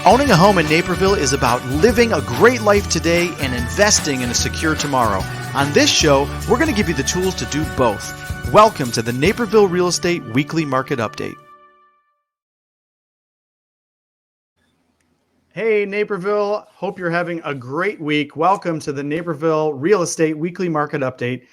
Owning a home in Naperville is about living a great life today and investing in a secure tomorrow. On this show, we're going to give you the tools to do both. Welcome to the Naperville Real Estate Weekly Market Update. Hey, Naperville. Hope you're having a great week. Welcome to the Naperville Real Estate Weekly Market Update.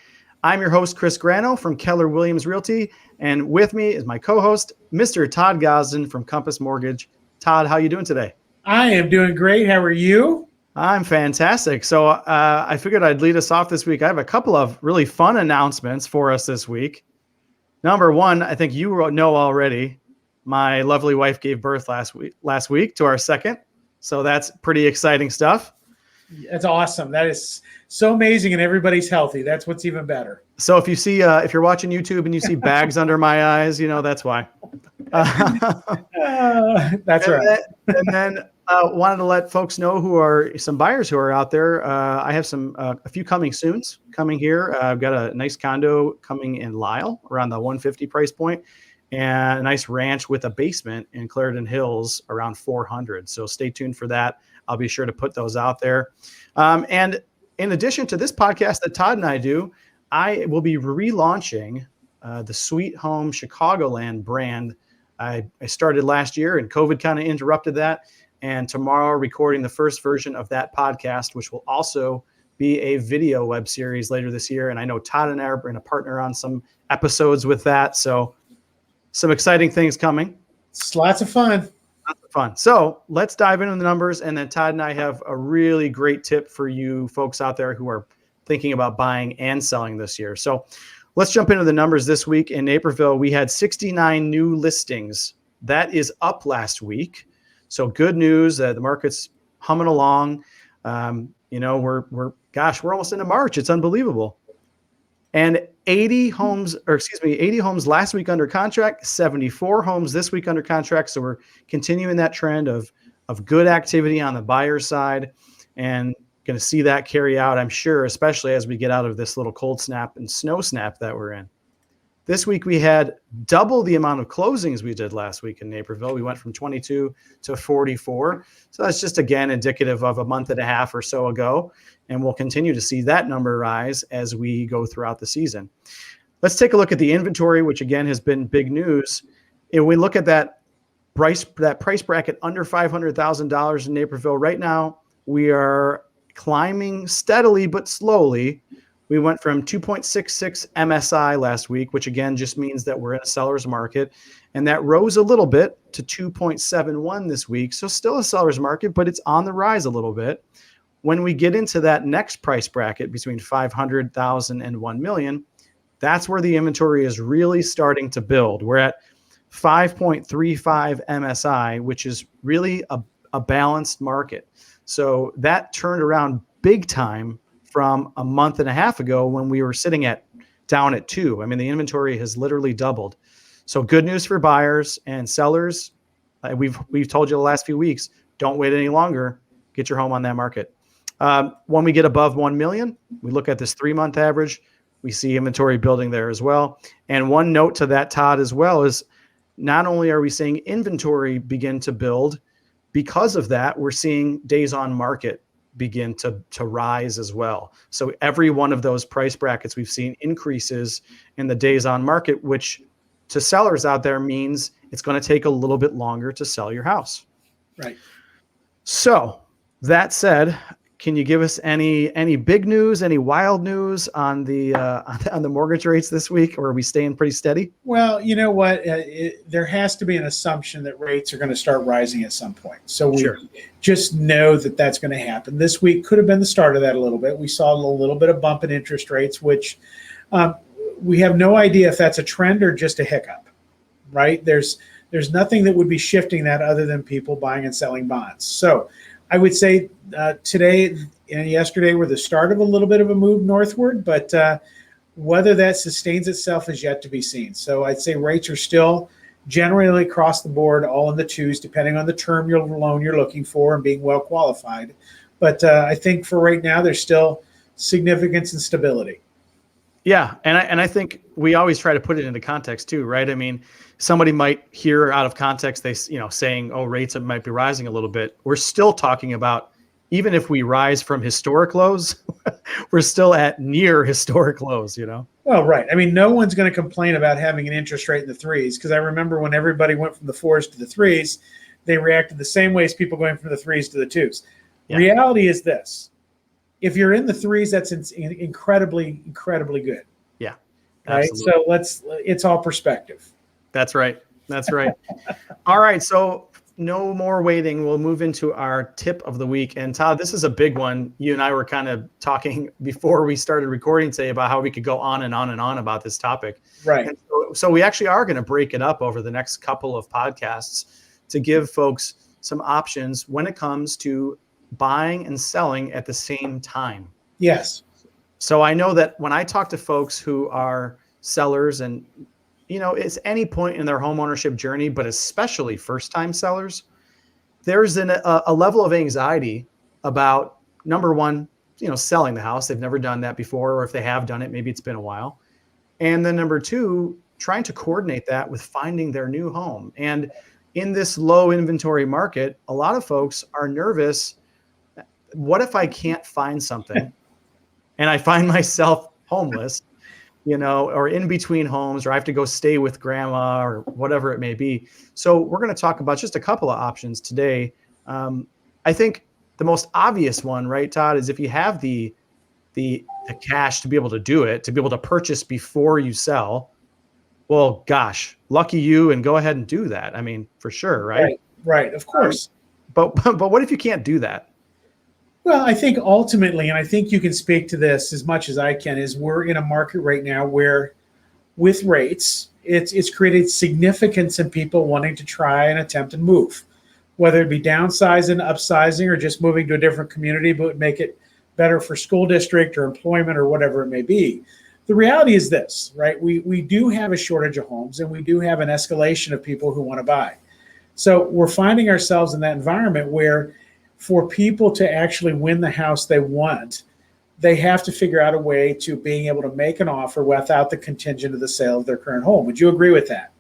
I'm your host, Chris Grano from Keller Williams Realty, and with me is my co-host, Mr. Todd Gosden from Compass Mortgage. Todd, how you doing today? I am doing great. How are you? I'm fantastic. So I figured I'd lead us off this week. I have a couple of really fun announcements for us this week. Number one, I think you know already, my lovely wife gave birth last week to our second. So that's pretty exciting stuff. That's awesome. That is so amazing, and everybody's healthy. That's what's even better. So if you see, if you're watching YouTube and you see bags under my eyes, you know that's why. That's right. And then wanted to let folks know who are some buyers who are out there. I have a few coming soons coming here. I've got a nice condo coming in Lisle around the 150 price point, and a nice ranch with a basement in Clarendon Hills around 400. So stay tuned for that. I'll be sure to put those out there. And in addition to this podcast that Todd and I do, I will be relaunching the Sweet Home Chicagoland brand. I started last year and COVID kind of interrupted that. And tomorrow recording the first version of that podcast, which will also be a video web series later this year. And I know Todd and I are going to partner on some episodes with that. So some exciting things coming. It's lots of fun. So let's dive into the numbers. And then Todd and I have a really great tip for you folks out there who are thinking about buying and selling this year. So let's jump into the numbers this week. In Naperville, we had 69 new listings. That is up last week. So good news. The market's humming along. We're almost into March. It's unbelievable. And 80 homes last week under contract, 74 homes this week under contract. So we're continuing that trend of good activity on the buyer side, and going to see that carry out, I'm sure, especially as we get out of this little cold snap and snow snap that we're in. This week, we had double the amount of closings we did last week in Naperville. We went from 22 to 44. So that's just, again, indicative of a month and a half or so ago. And we'll continue to see that number rise as we go throughout the season. Let's take a look at the inventory, which, again, has been big news. If we look at that price bracket under $500,000 in Naperville, right now, we are climbing steadily but slowly. We went from 2.66 MSI last week, which again just means that we're in a seller's market. And that rose a little bit to 2.71 this week. So still a seller's market, but it's on the rise a little bit. When we get into that next price bracket between 500,000 and 1 million, that's where the inventory is really starting to build. We're at 5.35 MSI, which is really a balanced market. So that turned around big time from a month and a half ago when we were sitting down at 2. I mean, the inventory has literally doubled. So good news for buyers and sellers. We've told you the last few weeks, don't wait any longer. Get your home on that market. When we get above 1 million, we look at this 3-month average. We see inventory building there as well. And one note to that, Todd, as well, is not only are we seeing inventory begin to build, because of that, we're seeing days on market begin to rise as well. So every one of those price brackets we've seen increases in the days on market, which to sellers out there means it's going to take a little bit longer to sell your house. Right. So that said, can you give us any big news, any wild news on the mortgage rates this week, or are we staying pretty steady? Well, you know what? There has to be an assumption that rates are going to start rising at some point. So we just know that that's going to happen. This week could have been the start of that a little bit. We saw a little bit of bump in interest rates, which we have no idea if that's a trend or just a hiccup, right? There's nothing that would be shifting that other than people buying and selling bonds. So I would say today and yesterday were the start of a little bit of a move northward, but whether that sustains itself is yet to be seen. So I'd say rates are still generally across the board, all in the 2s, depending on the term your loan you're looking for and being well qualified. But I think for right now, there's still significance and stability. Yeah, and I think we always try to put it into context too, right? I mean, somebody might hear out of context, saying, oh, rates might be rising a little bit. We're still talking about, even if we rise from historic lows, we're still at near historic lows, Well, right. I mean, no one's going to complain about having an interest rate in the threes, because I remember when everybody went from the fours to the threes, they reacted the same way as people going from the threes to the twos. Yeah. Reality is this. If you're in the threes, that's incredibly, incredibly good. Yeah. Right. Absolutely. So it's all perspective. That's right. That's right. All right. So no more waiting. We'll move into our tip of the week. And Todd, this is a big one. You and I were kind of talking before we started recording today about how we could go on and on and on about this topic. Right. And so we actually are going to break it up over the next couple of podcasts to give folks some options when it comes to buying and selling at the same time. Yes. So I know that when I talk to folks who are sellers, and it's any point in their homeownership journey, but especially first-time sellers, there's a level of anxiety about, number one, selling the house. They've never done that before, or if they have done it, maybe it's been a while. And then number two, trying to coordinate that with finding their new home. And in this low inventory market, a lot of folks are nervous. What if I can't find something and I find myself homeless, or in between homes, or I have to go stay with grandma or whatever it may be. So we're going to talk about just a couple of options today. I think the most obvious one, right, Todd, is if you have the cash to be able to do it, to be able to purchase before you sell, well, gosh, lucky you, and go ahead and do that. I mean, for sure, right? Right, of course. But what if you can't do that? Well, I think ultimately, and I think you can speak to this as much as I can, is we're in a market right now where with rates, it's created significance in people wanting to try and attempt and move, whether it be downsizing, upsizing, or just moving to a different community, but make it better for school district or employment or whatever it may be. The reality is this, right? We do have a shortage of homes, and we do have an escalation of people who want to buy. So we're finding ourselves in that environment where for people to actually win the house they want, they have to figure out a way to being able to make an offer without the contingent of the sale of their current home. Would you agree with that?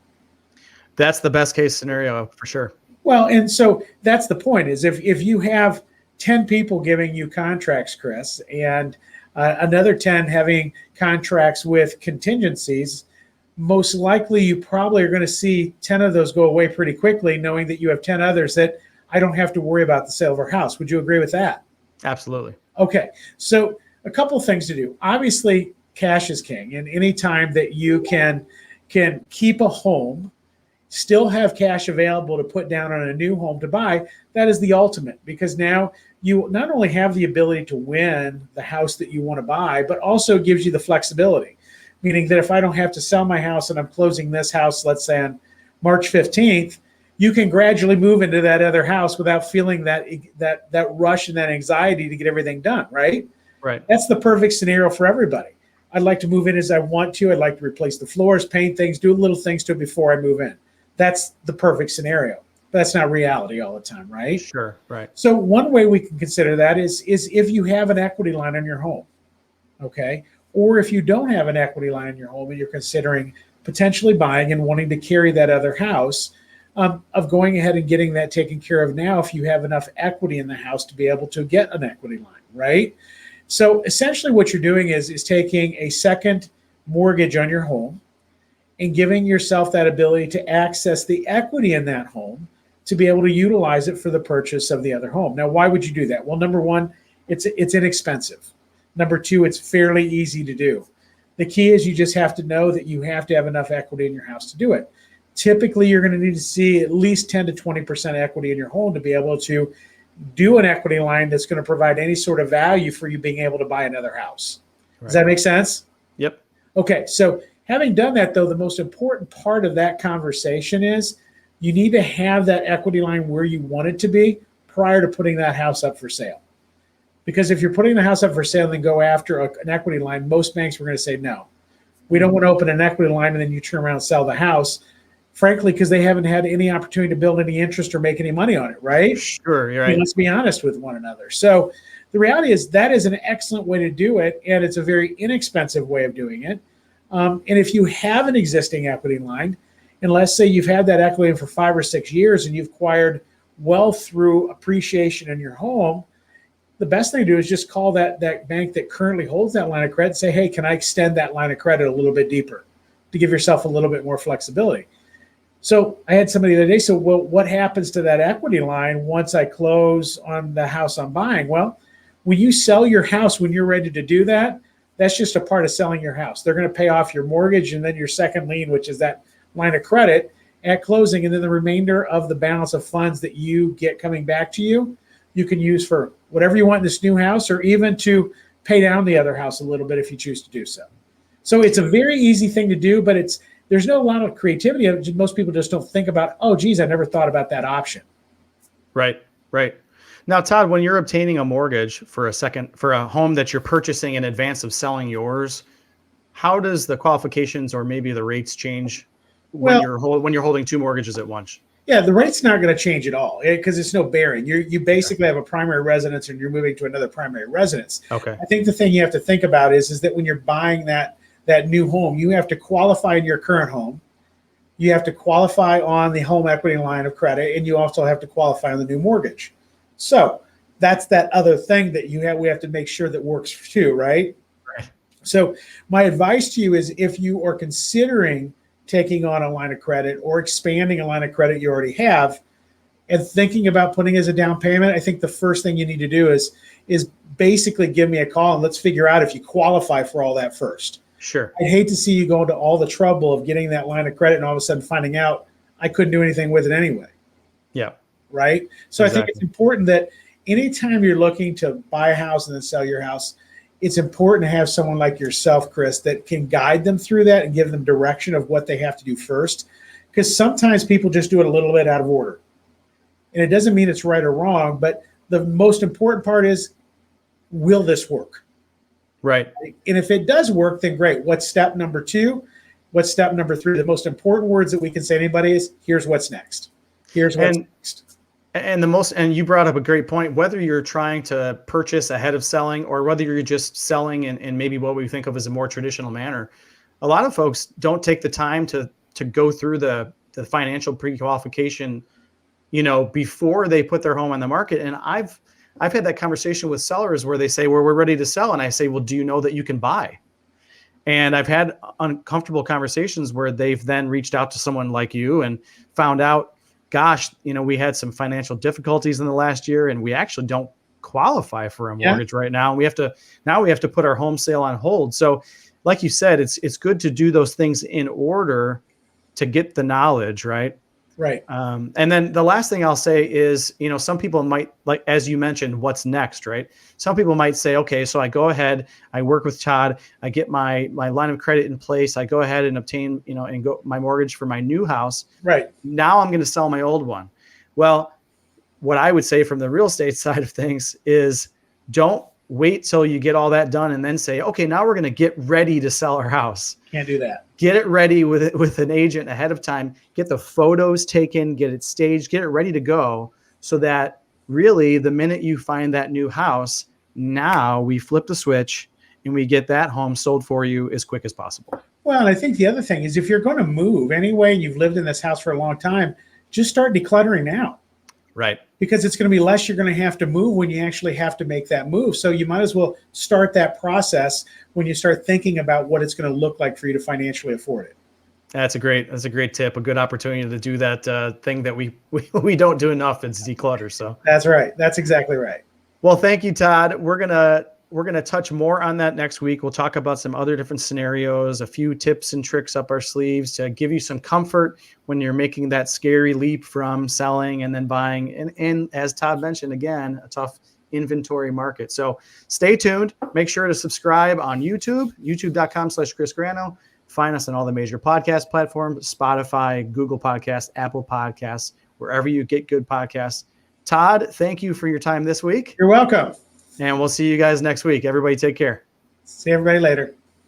That's the best case scenario for sure. Well, and so that's the point, is if you have 10 people giving you contracts, Chris, and another 10 having contracts with contingencies, most likely you probably are going to see 10 of those go away pretty quickly, knowing that you have 10 others that I don't have to worry about the sale of our house. Would you agree with that? Absolutely. Okay. So a couple of things to do. Obviously, cash is king. And any time that you can keep a home, still have cash available to put down on a new home to buy, that is the ultimate, because now you not only have the ability to win the house that you want to buy, but also gives you the flexibility, meaning that if I don't have to sell my house and I'm closing this house, let's say on March 15th, you can gradually move into that other house without feeling that rush and that anxiety to get everything done, right? Right. That's the perfect scenario for everybody. I'd like to move in as I want to. I'd like to replace the floors, paint things, do little things to it before I move in. That's the perfect scenario. But that's not reality all the time, right? Sure, right. So one way we can consider that is if you have an equity line on your home, okay? Or if you don't have an equity line in your home and you're considering potentially buying and wanting to carry that other house, of going ahead and getting that taken care of now if you have enough equity in the house to be able to get an equity line, right? So essentially what you're doing is taking a second mortgage on your home and giving yourself that ability to access the equity in that home to be able to utilize it for the purchase of the other home. Now, why would you do that? Well, number one, it's inexpensive. Number two, it's fairly easy to do. The key is you just have to know that you have to have enough equity in your house to do it. Typically, you're going to need to see at least 10 to 20% equity in your home to be able to do an equity line that's going to provide any sort of value for you being able to buy another house. Right. Does that make sense? Yep. Okay, so having done that, though, the most important part of that conversation is you need to have that equity line where you want it to be prior to putting that house up for sale. Because if you're putting the house up for sale and then go after an equity line, most banks were going to say, no, we don't want to open an equity line and then you turn around and sell the house. Frankly, because they haven't had any opportunity to build any interest or make any money on it, right? Sure, you're right. Let's be honest with one another. So the reality is that is an excellent way to do it, and it's a very inexpensive way of doing it. And if you have an existing equity line, and let's say you've had that equity for 5 or 6 years and you've acquired wealth through appreciation in your home, the best thing to do is just call that bank that currently holds that line of credit and say, hey, can I extend that line of credit a little bit deeper to give yourself a little bit more flexibility? So I had somebody the other day say, well, what happens to that equity line once I close on the house I'm buying? Well, when you sell your house, when you're ready to do that, that's just a part of selling your house. They're going to pay off your mortgage and then your second lien, which is that line of credit at closing. And then the remainder of the balance of funds that you get coming back to you, you can use for whatever you want in this new house, or even to pay down the other house a little bit if you choose to do so. So it's a very easy thing to do, but there's no lot of creativity. Most people just don't think about, oh, geez, I never thought about that option. Right. Now, Todd, when you're obtaining a mortgage for a home that you're purchasing in advance of selling yours, how does the qualifications or maybe the rates change when you're holding two mortgages at once? Yeah, the rate's not going to change at all because it's no bearing. You basically have a primary residence and you're moving to another primary residence. Okay. I think the thing you have to think about is that when you're buying that new home, you have to qualify in your current home. You have to qualify on the home equity line of credit, and you also have to qualify on the new mortgage. So that's that other thing that we have to make sure that works too, right? Right. So my advice to you is, if you are considering taking on a line of credit or expanding a line of credit you already have and thinking about putting as a down payment, I think the first thing you need to do is basically give me a call and let's figure out if you qualify for all that first. Sure. I'd hate to see you go into all the trouble of getting that line of credit and all of a sudden finding out I couldn't do anything with it anyway. Yeah. Right. So Exactly. I think it's important that anytime you're looking to buy a house and then sell your house, it's important to have someone like yourself, Chris, that can guide them through that and give them direction of what they have to do first. Because sometimes people just do it a little bit out of order. And it doesn't mean it's right or wrong, but the most important part is, will this work? Right. And if it does work, then great. What's step number 2? What's step number 3? The most important words that we can say to anybody is, here's what's next. Here's what's next. And you brought up a great point, whether you're trying to purchase ahead of selling or whether you're just selling in maybe what we think of as a more traditional manner. A lot of folks don't take the time to go through the financial pre-qualification, before they put their home on the market. And I've had that conversation with sellers where they say, well, we're ready to sell. And I say, well, do you know that you can buy? And I've had uncomfortable conversations where they've then reached out to someone like you and found out, gosh, we had some financial difficulties in the last year and we actually don't qualify for a mortgage right now. And we have to put our home sale on hold. So like you said, it's good to do those things in order to get the knowledge, right? Right. And then the last thing I'll say is, some people might, like, as you mentioned, what's next, right? Some people might say, okay, so I go ahead, I work with Todd, I get my line of credit in place, I go ahead and obtain, and go my mortgage for my new house. Right. Now I'm going to sell my old one. Well, what I would say from the real estate side of things is, don't wait till you get all that done and then say, okay, now we're going to get ready to sell our house. Can't do that. Get it ready with an agent ahead of time. Get the photos taken, get it staged, get it ready to go, so that really the minute you find that new house, now we flip the switch and we get that home sold for you as quick as possible. Well, and I think the other thing is, if you're going to move anyway, you've lived in this house for a long time, just start decluttering now. Right. Because it's going to be less you're going to have to move when you actually have to make that move. So you might as well start that process when you start thinking about what it's going to look like for you to financially afford it. That's a great tip, a good opportunity to do that thing that we don't do enough. It's declutter. So that's right. That's exactly right. Well, thank you, Todd. We're going to touch more on that next week. We'll talk about some other different scenarios, a few tips and tricks up our sleeves to give you some comfort when you're making that scary leap from selling and then buying. And as Todd mentioned, again, a tough inventory market. So stay tuned. Make sure to subscribe on YouTube, youtube.com/Chris Grano. Find us on all the major podcast platforms, Spotify, Google Podcasts, Apple Podcasts, wherever you get good podcasts. Todd, thank you for your time this week. You're welcome. And we'll see you guys next week. Everybody take care. See everybody later.